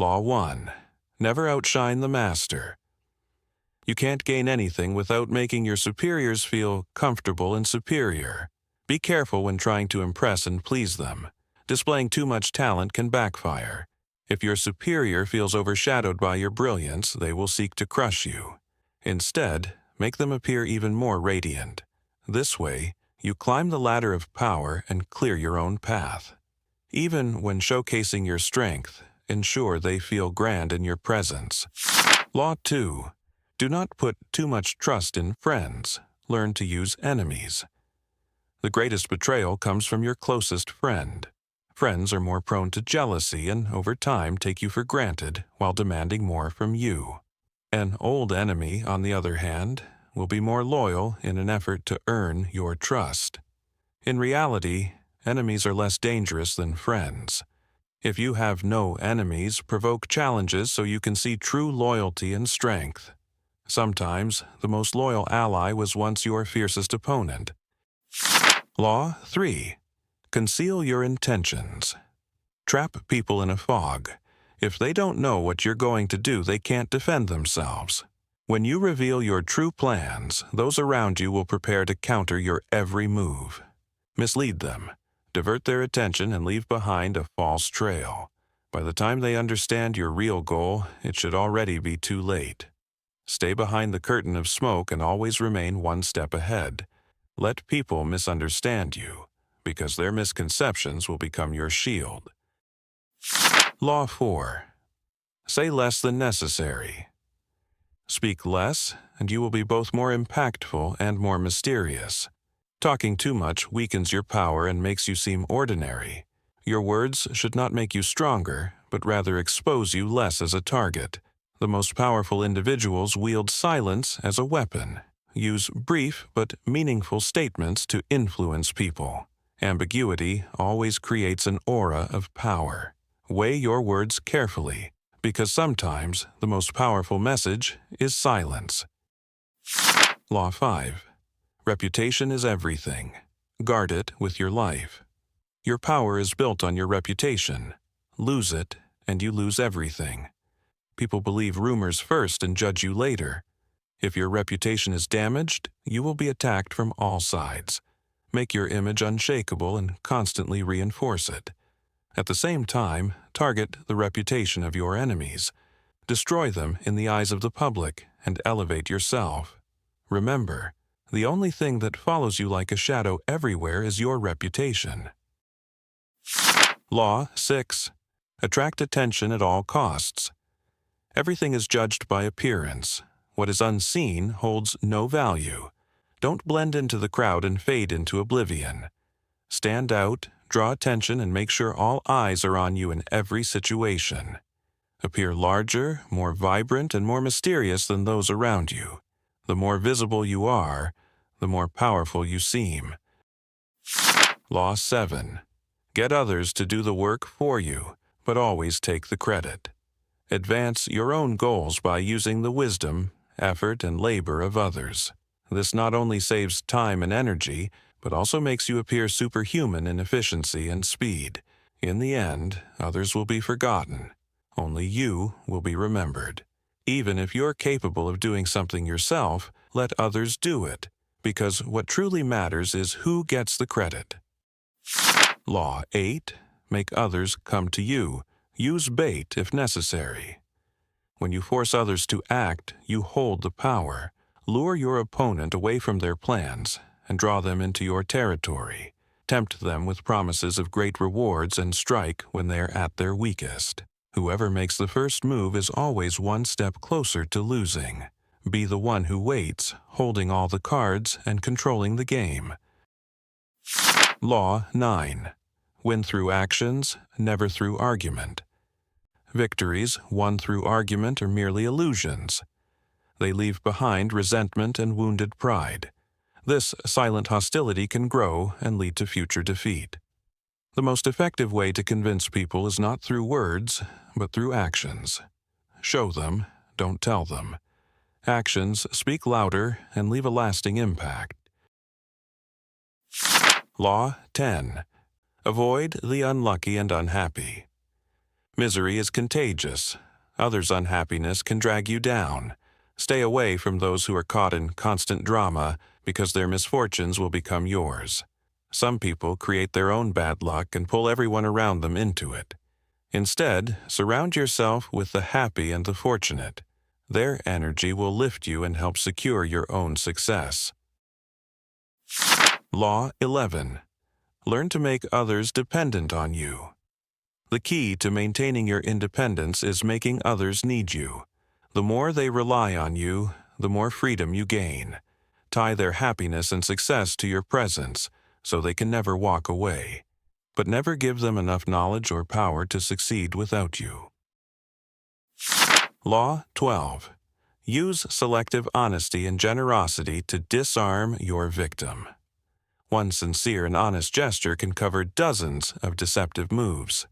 Law 1. Never outshine the master. You can't gain anything without making your superiors feel comfortable and superior. Be careful when trying to impress and please them. Displaying too much talent can backfire. If your superior feels overshadowed by your brilliance, they will seek to crush you. Instead, make them appear even more radiant. This way, you climb the ladder of power and clear your own path. Even when showcasing your strength, ensure they feel grand in your presence. Law 2. Do not put too much trust in friends. Learn to use enemies. The greatest betrayal comes from your closest friend. Friends are more prone to jealousy and over time take you for granted while demanding more from you. An old enemy, on the other hand, will be more loyal in an effort to earn your trust. In reality, enemies are less dangerous than friends. If you have no enemies, provoke challenges so you can see true loyalty and strength. Sometimes, the most loyal ally was once your fiercest opponent. Law 3. Conceal your intentions. Trap people in a fog. If they don't know what you're going to do, they can't defend themselves. When you reveal your true plans, those around you will prepare to counter your every move. Mislead them, divert their attention, and leave behind a false trail. By the time they understand your real goal, it should already be too late. Stay behind the curtain of smoke and always remain one step ahead. Let people misunderstand you, because their misconceptions will become your shield. Law 4. Say less than necessary. Speak less, and you will be both more impactful and more mysterious. Talking too much weakens your power and makes you seem ordinary. Your words should not make you stronger, but rather expose you less as a target. The most powerful individuals wield silence as a weapon. Use brief but meaningful statements to influence people. Ambiguity always creates an aura of power. Weigh your words carefully, because sometimes the most powerful message is silence. Law 5. Reputation is everything. Guard it with your life. Your power is built on your reputation. Lose it, and you lose everything. People believe rumors first and judge you later. If your reputation is damaged, you will be attacked from all sides. Make your image unshakable and constantly reinforce it. At the same time, target the reputation of your enemies. Destroy them in the eyes of the public and elevate yourself. Remember, the only thing that follows you like a shadow everywhere is your reputation. Law 6. Attract attention at all costs. Everything is judged by appearance. What is unseen holds no value. Don't blend into the crowd and fade into oblivion. Stand out, draw attention, and make sure all eyes are on you in every situation. Appear larger, more vibrant, and more mysterious than those around you. The more visible you are, the more powerful you seem. Law 7. Get others to do the work for you, but always take the credit. Advance your own goals by using the wisdom, effort, and labor of others. This not only saves time and energy, but also makes you appear superhuman in efficiency and speed. In the end, others will be forgotten. Only you will be remembered. Even if you're capable of doing something yourself, let others do it, because what truly matters is who gets the credit. Law 8. Make others come to you. Use bait if necessary. When you force others to act, you hold the power. Lure your opponent away from their plans and draw them into your territory. Tempt them with promises of great rewards and strike when they're at their weakest. Whoever makes the first move is always one step closer to losing. Be the one who waits, holding all the cards and controlling the game. Law 9. Win through actions, never through argument. Victories won through argument are merely illusions. They leave behind resentment and wounded pride. This silent hostility can grow and lead to future defeat. The most effective way to convince people is not through words, but through actions. Show them, don't tell them. Actions speak louder and leave a lasting impact. Law 10. Avoid the unlucky and unhappy. Misery is contagious. Others' unhappiness can drag you down. Stay away from those who are caught in constant drama because their misfortunes will become yours. Some people create their own bad luck and pull everyone around them into it. Instead, surround yourself with the happy and the fortunate. Their energy will lift you and help secure your own success. Law 11. Learn to make others dependent on you. The key to maintaining your independence is making others need you. The more they rely on you, the more freedom you gain. Tie their happiness and success to your presence, so they can never walk away. But never give them enough knowledge or power to succeed without you. Law 12. Use selective honesty and generosity to disarm your victim. One sincere and honest gesture can cover dozens of deceptive moves.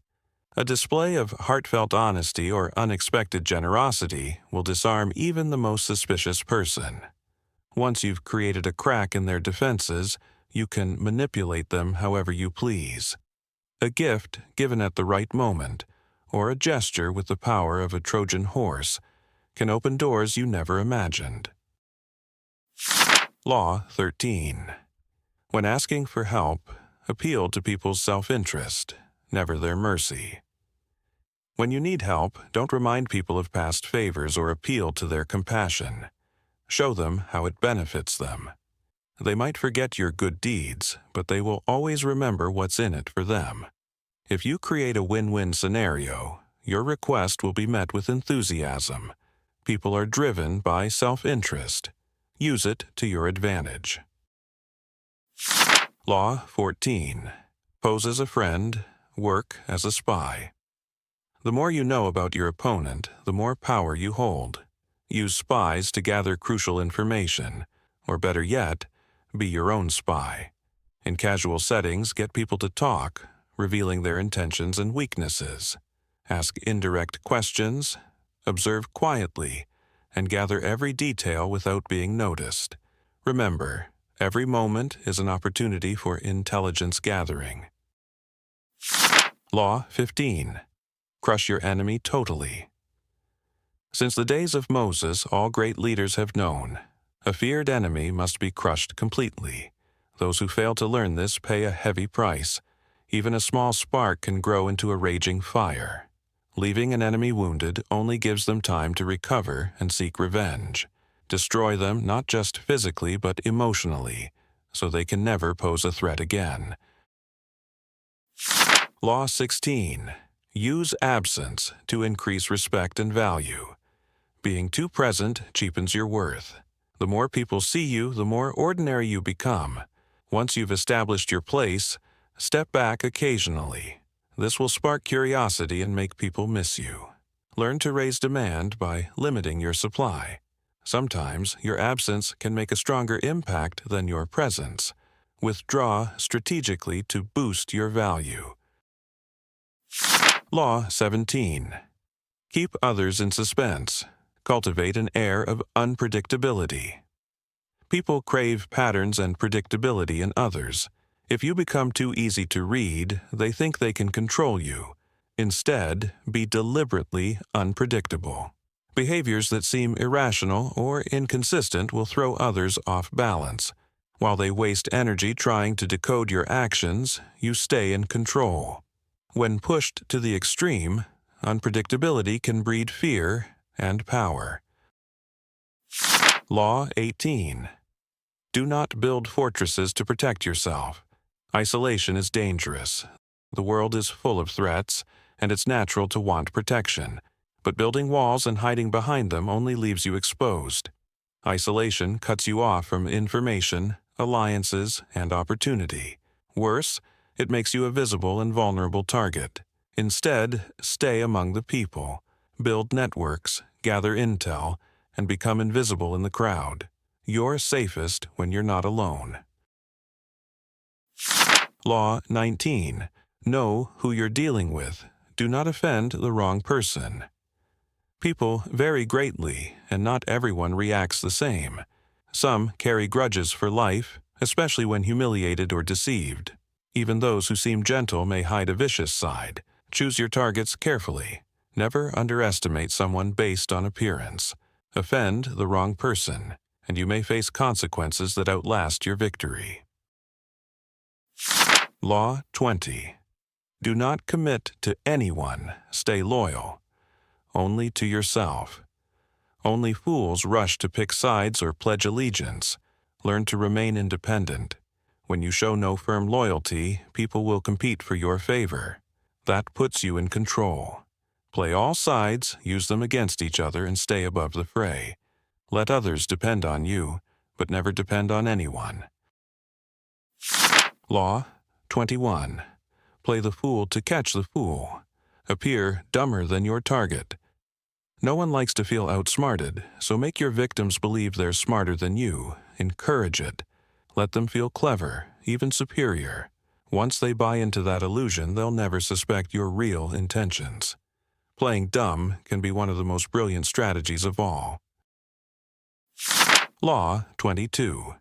A display of heartfelt honesty or unexpected generosity will disarm even the most suspicious person. Once you've created a crack in their defenses, you can manipulate them however you please. A gift given at the right moment, or a gesture with the power of a Trojan horse, can open doors you never imagined. Law 13. When asking for help, appeal to people's self-interest, never their mercy. When you need help, don't remind people of past favors or appeal to their compassion. Show them how it benefits them. They might forget your good deeds, but they will always remember what's in it for them. If you create a win-win scenario, your request will be met with enthusiasm. People are driven by self-interest. Use it to your advantage. Law 14. Pose as a friend, work as a spy. The more you know about your opponent, the more power you hold. Use spies to gather crucial information, or better yet, be your own spy. In casual settings, get people to talk, revealing their intentions and weaknesses. Ask indirect questions, observe quietly, and gather every detail without being noticed. Remember, every moment is an opportunity for intelligence gathering. Law 15. Crush your enemy totally. Since the days of Moses, all great leaders have known, a feared enemy must be crushed completely. Those who fail to learn this pay a heavy price. Even a small spark can grow into a raging fire. Leaving an enemy wounded only gives them time to recover and seek revenge. Destroy them not just physically but emotionally, so they can never pose a threat again. Law 16. Use absence to increase respect and value. Being too present cheapens your worth. The more people see you, the more ordinary you become. Once you've established your place, step back occasionally. This will spark curiosity and make people miss you. Learn to raise demand by limiting your supply. Sometimes your absence can make a stronger impact than your presence. Withdraw strategically to boost your value. Law 17. Keep others in suspense. Cultivate an air of unpredictability. People crave patterns and predictability in others. If you become too easy to read, they think they can control you. Instead, be deliberately unpredictable. Behaviors that seem irrational or inconsistent will throw others off balance. While they waste energy trying to decode your actions, you stay in control. When pushed to the extreme, unpredictability can breed fear and power. Law 18. Do not build fortresses to protect yourself. Isolation is dangerous. The world is full of threats, and it's natural to want protection. But building walls and hiding behind them only leaves you exposed. Isolation cuts you off from information, alliances, and opportunity. Worse, it makes you a visible and vulnerable target. Instead, stay among the people. Build networks, gather intel, and become invisible in the crowd. You're safest when you're not alone. Law 19. Know who you're dealing with. Do not offend the wrong person. People vary greatly, and not everyone reacts the same. Some carry grudges for life, especially when humiliated or deceived. Even those who seem gentle may hide a vicious side. Choose your targets carefully. Never underestimate someone based on appearance. Offend the wrong person, and you may face consequences that outlast your victory. Law 20. Do not commit to anyone. Stay loyal. Only to yourself. Only fools rush to pick sides or pledge allegiance. Learn to remain independent. When you show no firm loyalty, people will compete for your favor. That puts you in control. Play all sides, use them against each other, and stay above the fray. Let others depend on you, but never depend on anyone. Law 21. Play the fool to catch the fool. Appear dumber than your target. No one likes to feel outsmarted, so make your victims believe they're smarter than you. Encourage it. Let them feel clever, even superior. Once they buy into that illusion, they'll never suspect your real intentions. Playing dumb can be one of the most brilliant strategies of all. Law 22.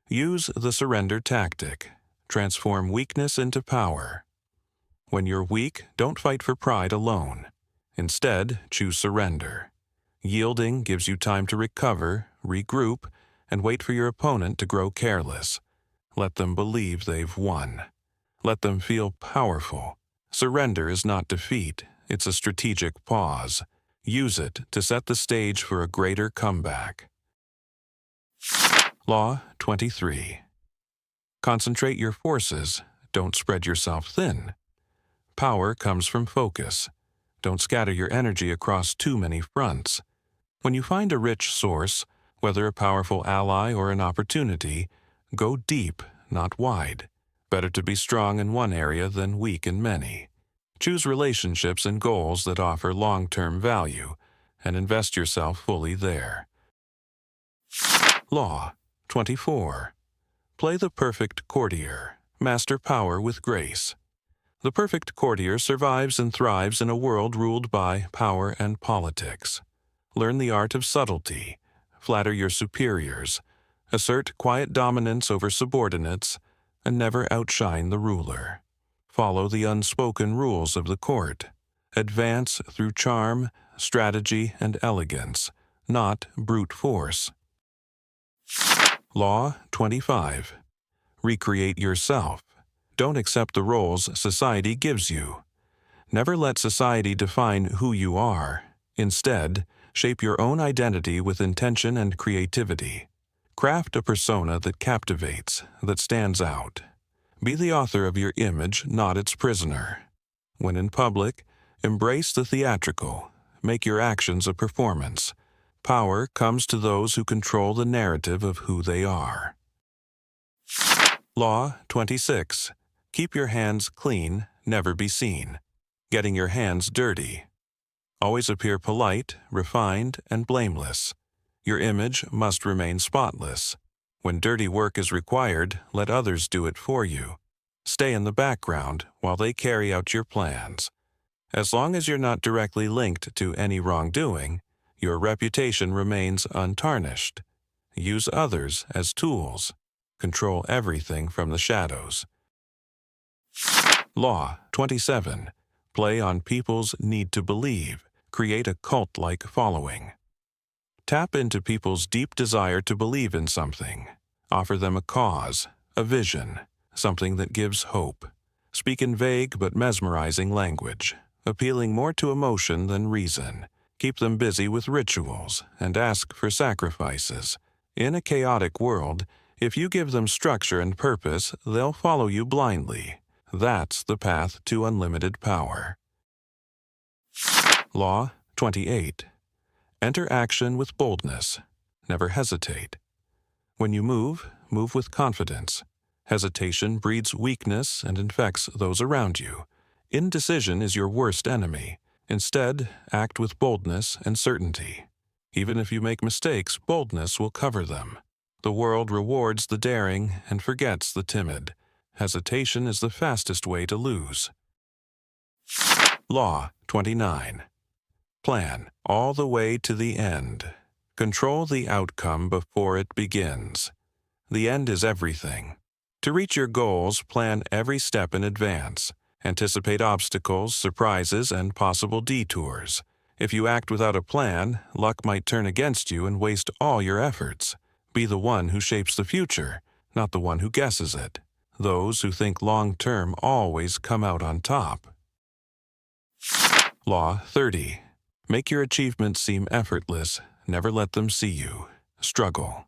Use the surrender tactic. Transform weakness into power. When you're weak, don't fight for pride alone. Instead, choose surrender. Yielding gives you time to recover, regroup, and wait for your opponent to grow careless. Let them believe they've won. Let them feel powerful. Surrender is not defeat, it's a strategic pause. Use it to set the stage for a greater comeback. Law 23. Concentrate your forces. Don't spread yourself thin. Power comes from focus. Don't scatter your energy across too many fronts. When you find a rich source, whether a powerful ally or an opportunity, go deep, not wide. Better to be strong in one area than weak in many. Choose relationships and goals that offer long-term value, and invest yourself fully there. Law 24. Play the perfect courtier. Master power with grace. The perfect courtier survives and thrives in a world ruled by power and politics. Learn the art of subtlety. Flatter your superiors. Assert quiet dominance over subordinates, and never outshine the ruler. Follow the unspoken rules of the court. Advance through charm, strategy, and elegance, not brute force. Law 25. Recreate yourself. Don't accept the roles society gives you. Never let society define who you are. Instead, shape your own identity with intention and creativity. Craft a persona that captivates, that stands out. Be the author of your image, not its prisoner. When in public, embrace the theatrical. Make your actions a performance. Power comes to those who control the narrative of who they are. Law 26. Keep your hands clean, never be seen. Getting your hands dirty. Always appear polite, refined, and blameless. Your image must remain spotless. When dirty work is required, let others do it for you. Stay in the background while they carry out your plans. As long as you're not directly linked to any wrongdoing, your reputation remains untarnished. Use others as tools. Control everything from the shadows. Law 27. Play on people's need to believe. Create a cult-like following. Tap into people's deep desire to believe in something. Offer them a cause, a vision, something that gives hope. Speak in vague but mesmerizing language, appealing more to emotion than reason. Keep them busy with rituals and ask for sacrifices. In a chaotic world, if you give them structure and purpose, they'll follow you blindly. That's the path to unlimited power. Law 28. Enter action with boldness. Never hesitate. When you move, move with confidence. Hesitation breeds weakness and infects those around you. Indecision is your worst enemy. Instead, act with boldness and certainty. Even if you make mistakes, boldness will cover them. The world rewards the daring and forgets the timid. Hesitation is the fastest way to lose. Law 29. Plan all the way to the end. Control the outcome before it begins. The end is everything. To reach your goals, plan every step in advance. Anticipate obstacles, surprises, and possible detours. If you act without a plan, luck might turn against you and waste all your efforts. Be the one who shapes the future, not the one who guesses it. Those who think long-term always come out on top. Law 30. Make your achievements seem effortless. Never let them see you struggle.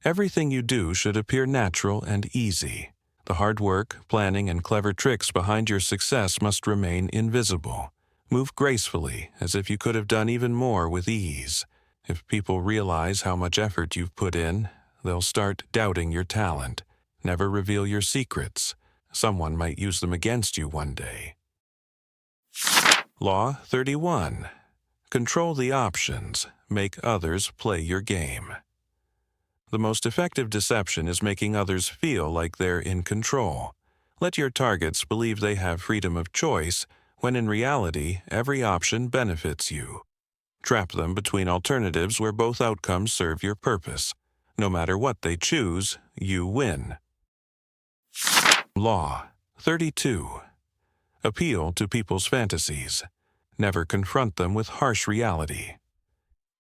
Everything you do should appear natural and easy. The hard work, planning, and clever tricks behind your success must remain invisible. Move gracefully, as if you could have done even more with ease. If people realize how much effort you've put in, they'll start doubting your talent. Never reveal your secrets. Someone might use them against you one day. Law 31. Control the options. Make others play your game. The most effective deception is making others feel like they're in control. Let your targets believe they have freedom of choice, when in reality, every option benefits you. Trap them between alternatives where both outcomes serve your purpose. No matter what they choose, you win. Law 32. Appeal to people's fantasies. Never confront them with harsh reality.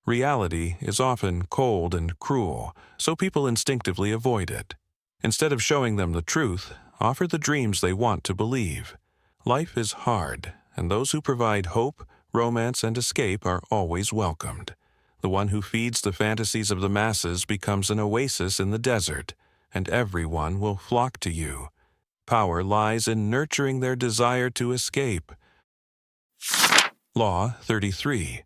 Reality is often cold and cruel, so people instinctively avoid it. Instead of showing them the truth, offer the dreams they want to believe. Life is hard, and those who provide hope, romance, and escape are always welcomed. The one who feeds the fantasies of the masses becomes an oasis in the desert, and everyone will flock to you. Power lies in nurturing their desire to escape. Law 33.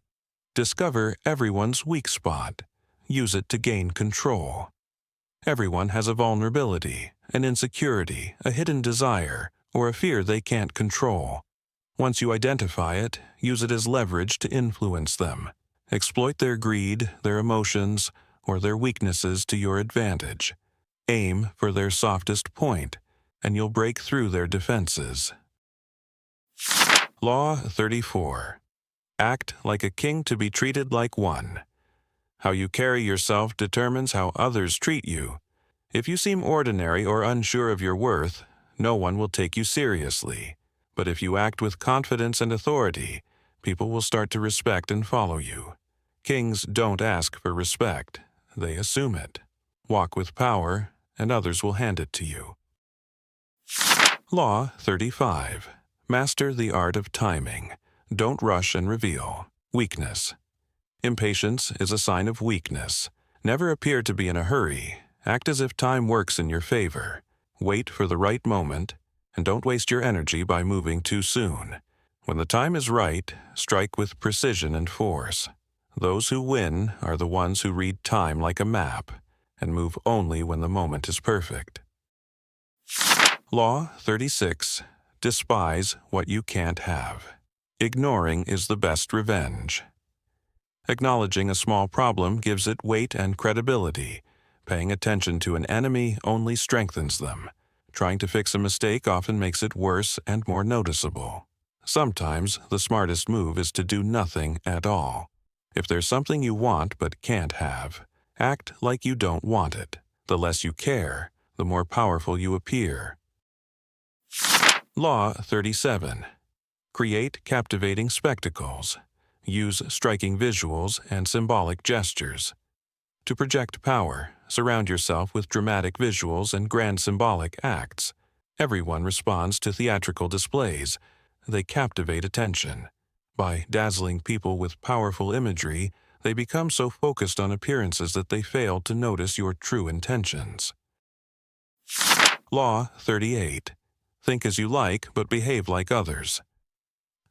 Discover everyone's weak spot. Use it to gain control. Everyone has a vulnerability, an insecurity, a hidden desire, or a fear they can't control. Once you identify it, use it as leverage to influence them. Exploit their greed, their emotions, or their weaknesses to your advantage. Aim for their softest point, and you'll break through their defenses. Law 34. Act like a king to be treated like one. How you carry yourself determines how others treat you. If you seem ordinary or unsure of your worth, no one will take you seriously. But if you act with confidence and authority, people will start to respect and follow you. Kings don't ask for respect, they assume it. Walk with power, and others will hand it to you. Law 35. Master the art of timing. Don't rush and reveal. Weakness. Impatience is a sign of weakness. Never appear to be in a hurry. Act as if time works in your favor. Wait for the right moment, and don't waste your energy by moving too soon. When the time is right, strike with precision and force. Those who win are the ones who read time like a map, and move only when the moment is perfect. Law 36. Despise what you can't have. Ignoring is the best revenge. Acknowledging a small problem gives it weight and credibility. Paying attention to an enemy only strengthens them. Trying to fix a mistake often makes it worse and more noticeable. Sometimes the smartest move is to do nothing at all. If there's something you want but can't have, act like you don't want it. The less you care, the more powerful you appear. Law 37. Create captivating spectacles. Use striking visuals and symbolic gestures. To project power, surround yourself with dramatic visuals and grand symbolic acts. Everyone responds to theatrical displays. They captivate attention. By dazzling people with powerful imagery, they become so focused on appearances that they fail to notice your true intentions. Law 38. Think as you like, but behave like others.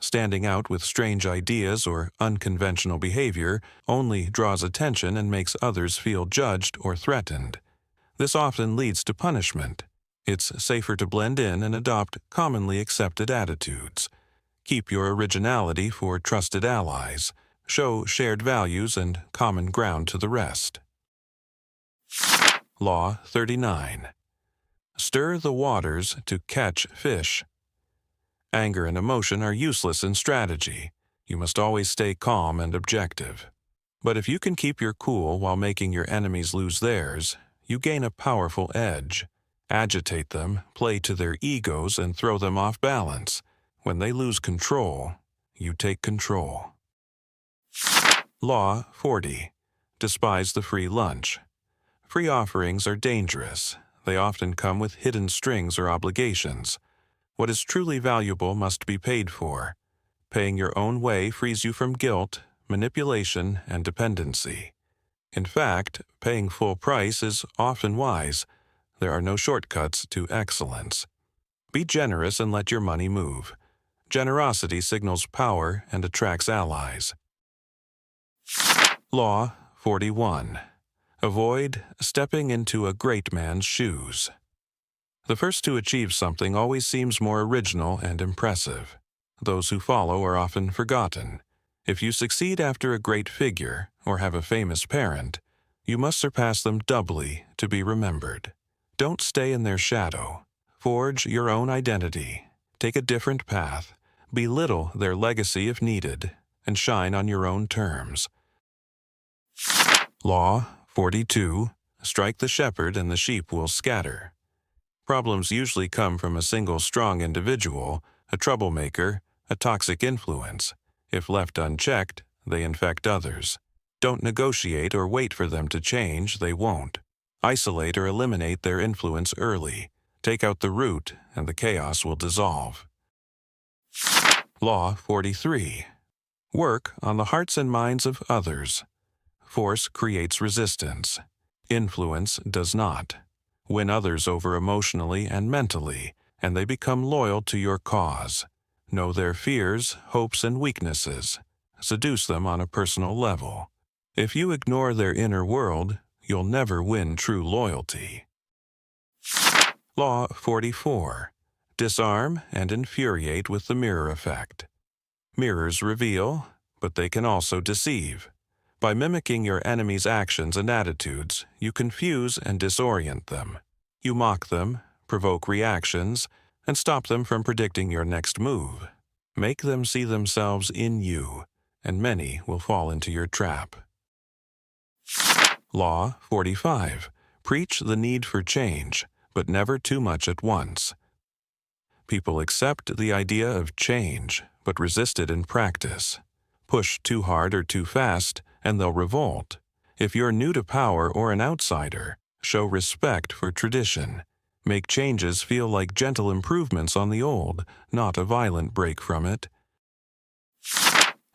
Standing out with strange ideas or unconventional behavior only draws attention and makes others feel judged or threatened. This often leads to punishment. It's safer to blend in and adopt commonly accepted attitudes. Keep your originality for trusted allies. Show shared values and common ground to the rest. Law 39. Stir the waters to catch fish. Anger and emotion are useless in strategy. You must always stay calm and objective. But if you can keep your cool while making your enemies lose theirs, you gain a powerful edge. Agitate them, play to their egos, and throw them off balance. When they lose control, you take control. Law 40. Despise the free lunch. Free offerings are dangerous. They often come with hidden strings or obligations. What is truly valuable must be paid for. Paying your own way frees you from guilt, manipulation, and dependency. In fact, paying full price is often wise. There are no shortcuts to excellence. Be generous and let your money move. Generosity signals power and attracts allies. Law 41. Avoid stepping into a great man's shoes. The first to achieve something always seems more original and impressive. Those who follow are often forgotten. If you succeed after a great figure or have a famous parent, you must surpass them doubly to be remembered. Don't stay in their shadow. Forge your own identity. Take a different path. Belittle their legacy if needed, and shine on your own terms. Law 42. Strike the shepherd and the sheep will scatter. Problems usually come from a single strong individual, a troublemaker, a toxic influence. If left unchecked, they infect others. Don't negotiate or wait for them to change, they won't. Isolate or eliminate their influence early. Take out the root, and the chaos will dissolve. Law 43. Work on the hearts and minds of others. Force creates resistance. Influence does not. Win others over emotionally and mentally, and they become loyal to your cause. Know their fears, hopes, and weaknesses. Seduce them on a personal level. If you ignore their inner world, you'll never win true loyalty. Law 44. Disarm and infuriate with the mirror effect. Mirrors reveal, but they can also deceive. By mimicking your enemy's actions and attitudes, you confuse and disorient them. You mock them, provoke reactions, and stop them from predicting your next move. Make them see themselves in you, and many will fall into your trap. Law 45. Preach the need for change, but never too much at once. People accept the idea of change, but resist it in practice. Push too hard or too fast, and they'll revolt. If you're new to power or an outsider, show respect for tradition. Make changes feel like gentle improvements on the old, not a violent break from it.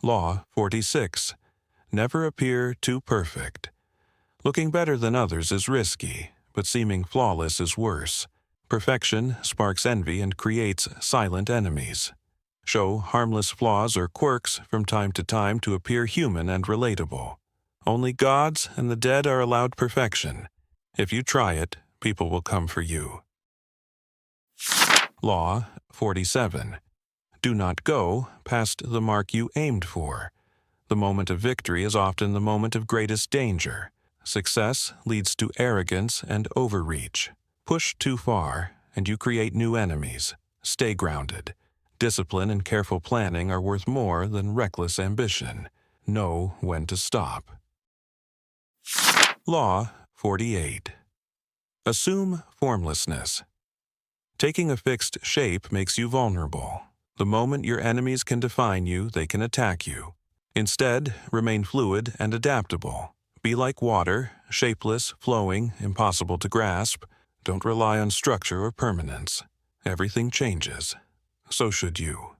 Law 46. Never appear too perfect. Looking better than others is risky, but seeming flawless is worse. Perfection sparks envy and creates silent enemies. Show harmless flaws or quirks from time to appear human and relatable. Only gods and the dead are allowed perfection. If you try it, people will come for you. Law 47. Do not go past the mark you aimed for. The moment of victory is often the moment of greatest danger. Success leads to arrogance and overreach. Push too far, and you create new enemies. Stay grounded. Discipline and careful planning are worth more than reckless ambition. Know when to stop. Law 48. Assume formlessness. Taking a fixed shape makes you vulnerable. The moment your enemies can define you, they can attack you. Instead, remain fluid and adaptable. Be like water, shapeless, flowing, impossible to grasp. Don't rely on structure or permanence. Everything changes. So should you.